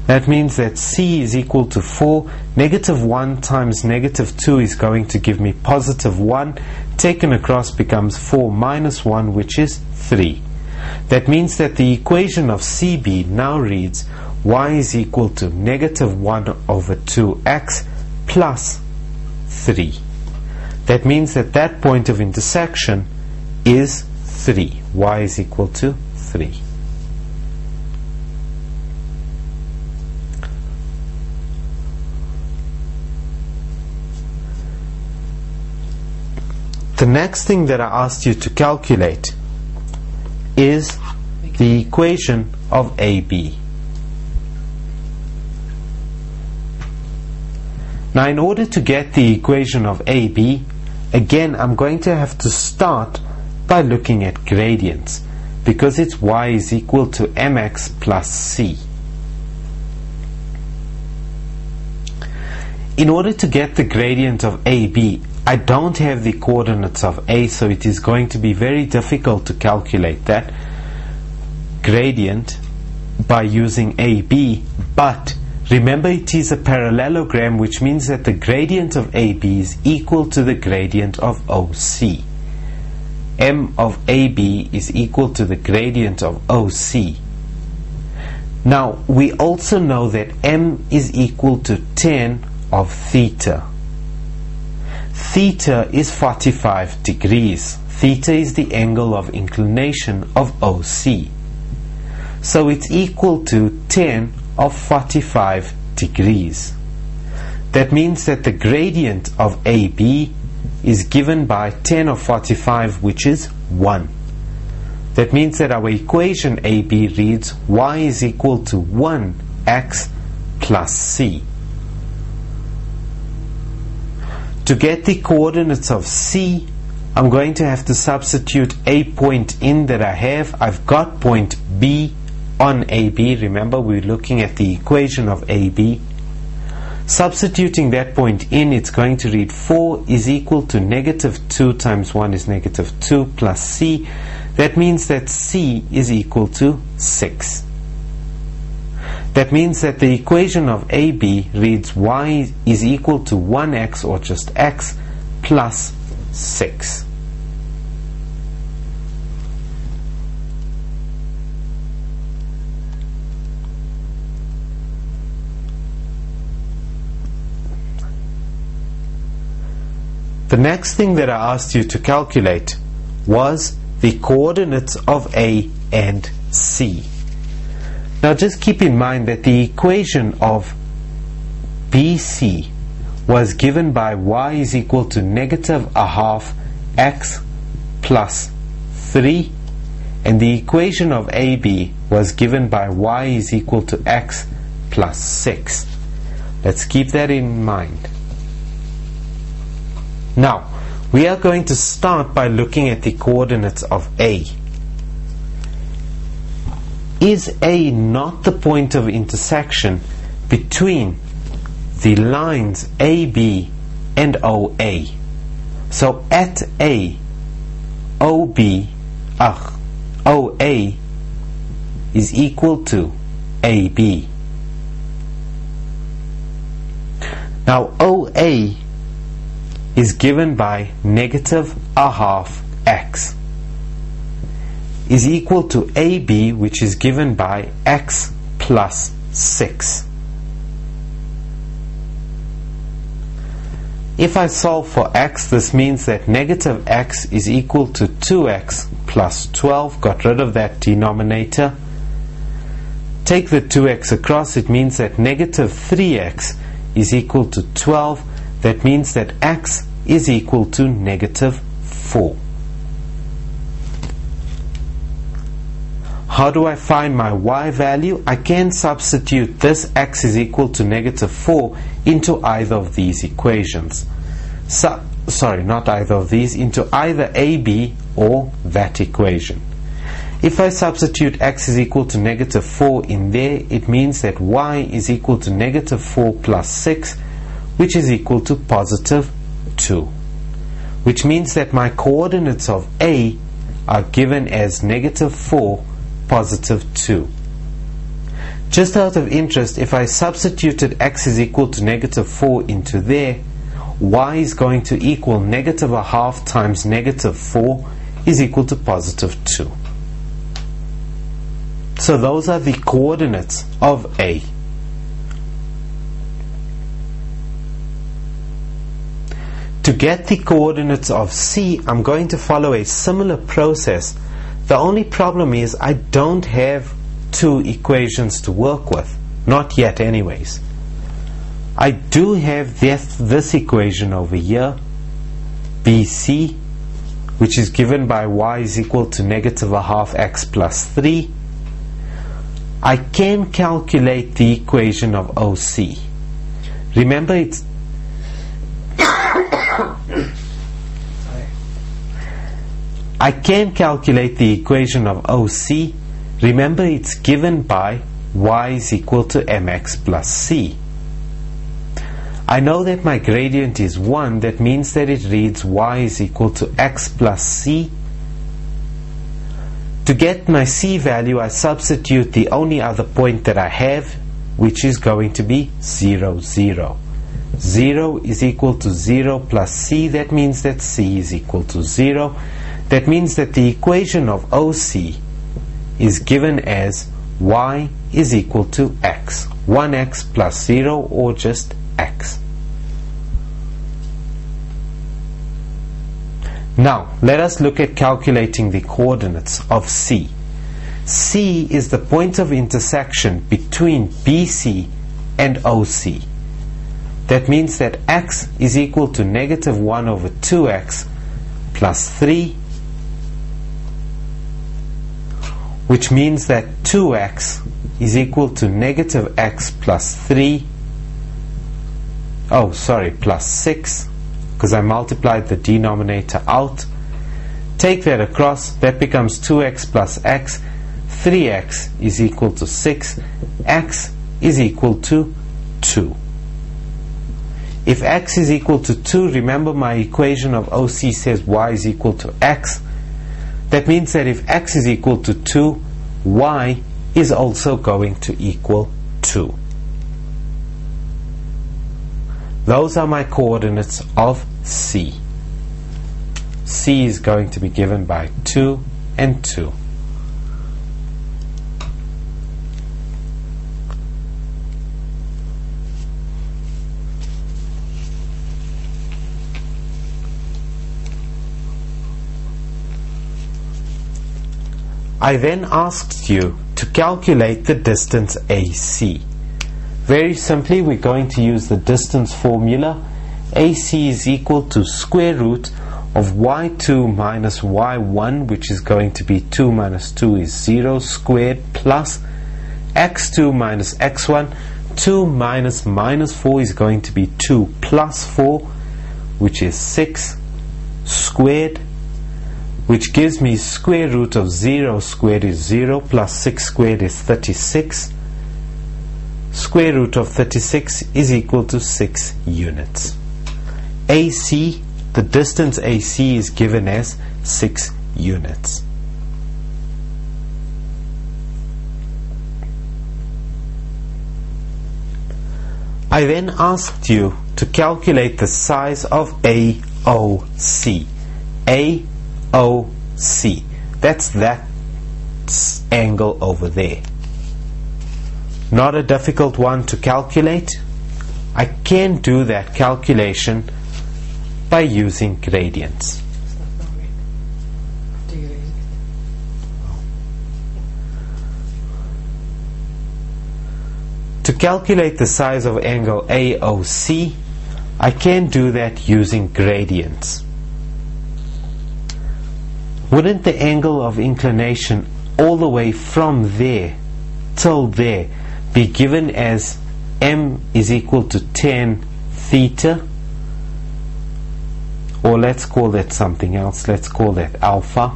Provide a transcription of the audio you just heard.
That means that c is equal to 4. Negative 1 times negative 2 is going to give me positive 1. Taken across becomes 4 minus 1, which is 3. That means that the equation of CB now reads y is equal to negative 1 over 2x plus 3. That means that that point of intersection is 3. Y is equal to 3. The next thing that I asked you to calculate is the equation of AB. Now, in order to get the equation of AB, again I'm going to have to start by looking at gradients, because it's y is equal to mx plus c. In order to get the gradient of AB, I don't have the coordinates of A, so it is going to be very difficult to calculate that gradient by using AB, but remember it is a parallelogram, which means that the gradient of AB is equal to the gradient of OC. M of AB is equal to the gradient of OC. Now, we also know that M is equal to 10 of theta. Theta is 45 degrees. Theta is the angle of inclination of OC. So it's equal to 10 of 45 degrees. That means that the gradient of AB is given by 10 of 45, which is 1. That means that our equation AB reads y is equal to 1x plus c. To get the coordinates of C, I'm going to have to substitute a point in that I have. I've got point B on AB. Remember, we're looking at the equation of AB. Substituting that point in, it's going to read 4 is equal to negative 2 times 1 is negative 2 plus C. That means that C is equal to 6. That means that the equation of AB reads y is equal to 1x, or just x, plus 6. The next thing that I asked you to calculate was the coordinates of A and C. Now just keep in mind that the equation of BC was given by y is equal to negative a half x plus 3, and the equation of AB was given by y is equal to x plus 6. Let's keep that in mind. Now, we are going to start by looking at the coordinates of A. Is A not the point of intersection between the lines AB and OA? So at A, OA is equal to AB. Now OA is given by negative a half x, is equal to AB, which is given by x plus 6. If I solve for x, this means that negative x is equal to 2x plus 12. Got rid of that denominator. Take the 2x across, it means that negative 3x is equal to 12. That means that x is equal to negative 4. How do I find my y value? I can substitute this x is equal to negative 4 into either of these equations. Not either of these, into either AB or that equation. If I substitute x is equal to negative 4 in there, it means that y is equal to negative 4 plus 6, which is equal to positive 2. Which means that my coordinates of A are given as negative 4, positive 2. Just out of interest, if I substituted x is equal to negative 4 into there, y is going to equal negative a half times negative 4 is equal to positive 2. So those are the coordinates of A. To get the coordinates of C, I'm going to follow a similar process. The only problem is I don't have two equations to work with. Not yet anyways. I do have this equation over here, BC, which is given by y is equal to negative a half x plus 3. I can calculate the equation of OC. Remember, it's I can calculate the equation of OC. Remember, it's given by y is equal to mx plus c. I know that my gradient is 1. That means that it reads y is equal to x plus c. To get my c value, I substitute the only other point that I have, which is going to be 0, 0. 0 is equal to 0 plus c. That means that c is equal to 0. That means that the equation of OC is given as y is equal to x. 1x plus 0, or just x. Now, let us look at calculating the coordinates of C. C is the point of intersection between BC and OC. That means that x is equal to negative 1 over 2x plus 3, which means that 2x is equal to negative x plus 3, plus 6, because I multiplied the denominator out. Take that across, that becomes 2x plus x. 3x is equal to 6. X is equal to 2. If x is equal to 2, remember my equation of OC says y is equal to x. That means that if x is equal to 2, y is also going to equal 2. Those are my coordinates of C. C is going to be given by 2 and 2. I then asked you to calculate the distance AC. Very simply, we're going to use the distance formula. AC is equal to square root of y2 minus y1, which is going to be 2 minus 2 is 0 squared, plus x2 minus x1. 2 minus minus 4 is going to be 2 plus 4, which is 6 squared, which gives me square root of 0 squared is 0 plus 6 squared is 36. Square root of 36 is equal to 6 units. AC, the distance AC is given as 6 units. I then asked you to calculate the size of AOC. AOC. That's that angle over there. Not a difficult one to calculate. I can do that calculation by using gradients. To calculate the size of angle AOC, I can do that using gradients. Wouldn't the angle of inclination all the way from there till there be given as m is equal to tan theta? Or let's call that something else. Let's call that alpha.